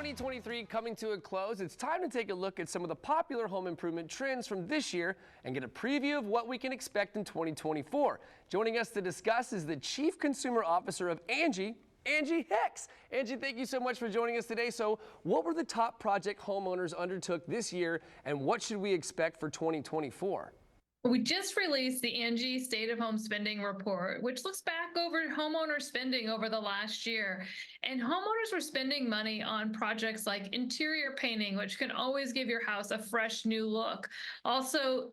2023 coming to a close, it's time to take a look at some of the popular home improvement trends from this year and get a preview of what we can expect in 2024. Joining us to discuss is the Chief Consumer Officer of Angie Hicks. Angie, thank you so much for joining us today. So what were the top project homeowners undertook this year, and what should we expect for 2024? We just released the Angie State of Home Spending Report, which looks back over homeowner spending over the last year. And homeowners were spending money on projects like interior painting, which can always give your house a fresh new look. Also,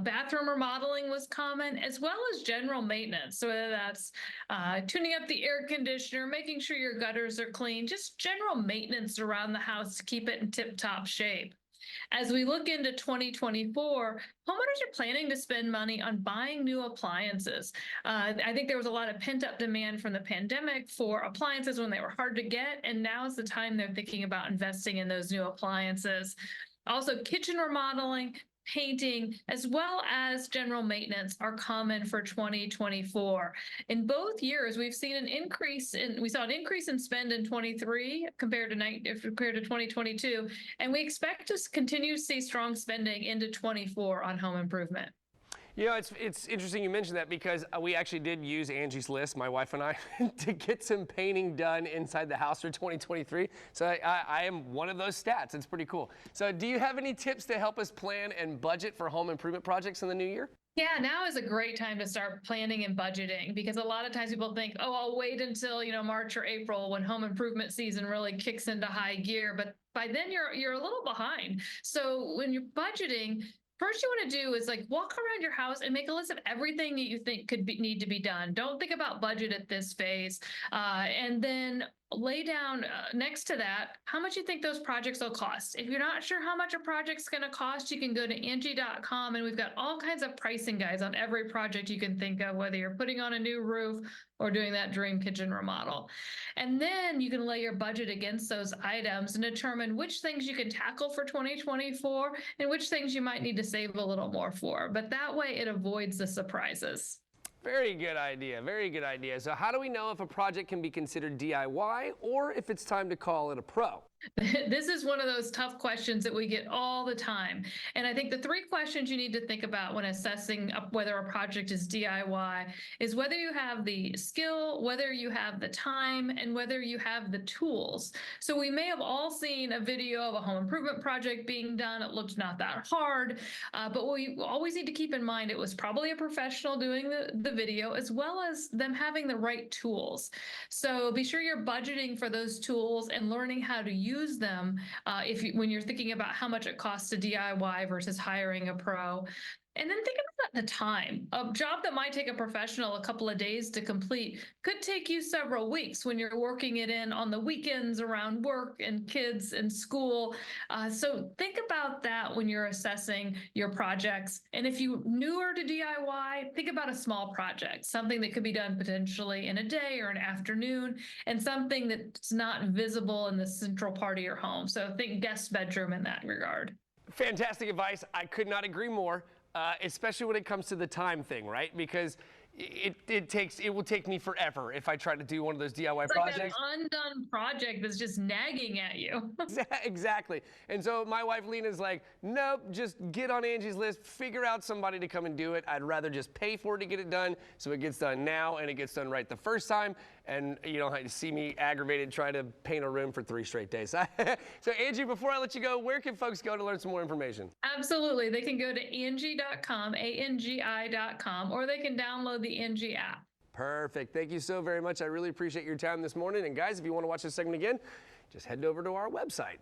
bathroom remodeling was common, as well as general maintenance. So whether that's tuning up the air conditioner, making sure your gutters are clean, just general maintenance around the house to keep it in tip-top shape. As we look into 2024, homeowners are planning to spend money on buying new appliances. I think there was a lot of pent-up demand from the pandemic for appliances when they were hard to get, and now is the time they're thinking about investing in those new appliances. Also, kitchen remodeling, painting, as well as general maintenance are common for 2024. In both years, we saw an increase in spend in 23 compared to 2022, and we expect to continue to see strong spending into 24 on home improvement. You know, it's interesting you mentioned that, because we actually did use Angie's List, my wife and I, to get some painting done inside the house for 2023. So I am one of those stats. It's pretty cool. So do you have any tips to help us plan and budget for home improvement projects in the new year? Yeah, now is a great time to start planning and budgeting, because a lot of times people think, oh, I'll wait until, March or April when home improvement season really kicks into high gear. But by then you're a little behind. So when you're budgeting, first you want to do is walk around your house and make a list of everything that you think need to be done. Don't think about budget at this phase. And then lay down next to that how much you think those projects will cost. If you're not sure how much a project's going to cost, you can go to Angie.com, and we've got all kinds of pricing guides on every project you can think of, whether you're putting on a new roof or doing that dream kitchen remodel. And then you can lay your budget against those items and determine which things you can tackle for 2024 and which things you might need to save a little more for. But that way it avoids the surprises. Very good idea. Very good idea. So how do we know if a project can be considered DIY or if it's time to call it a pro? This is one of those tough questions that we get all the time. And I think the three questions you need to think about when assessing whether a project is DIY is whether you have the skill, whether you have the time, and whether you have the tools. So we may have all seen a video of a home improvement project being done. It looked not that hard, but we always need to keep in mind it was probably a professional doing the video, as well as them having the right tools. So be sure you're budgeting for those tools and learning how to use them when you're thinking about how much it costs to DIY versus hiring a pro. And then think about the time. A job that might take a professional a couple of days to complete could take you several weeks when you're working it in on the weekends around work and kids and school. So think about that when you're assessing your projects. And if you're newer to DIY, think about a small project, something that could be done potentially in a day or an afternoon, and something that's not visible in the central part of your home. So think guest bedroom in that regard. Fantastic advice. I could not agree more. Especially when it comes to the time thing, right? Because it will take me forever if I try to do one of those DIY projects. Like that undone project that's just nagging at you. Exactly. And so my wife Lena's like, nope, just get on Angie's List, figure out somebody to come and do it. I'd rather just pay for it to get it done, so it gets done now and it gets done right the first time, and you don't have to see me aggravated trying to paint a room for 3 straight days. So Angie, before I let you go, where can folks go to learn some more information? Absolutely. They can go to Angie.com, ANGI.com, or they can download the Angie app. Perfect. Thank you so very much. I really appreciate your time this morning. And guys, if you want to watch this segment again, just head over to our website.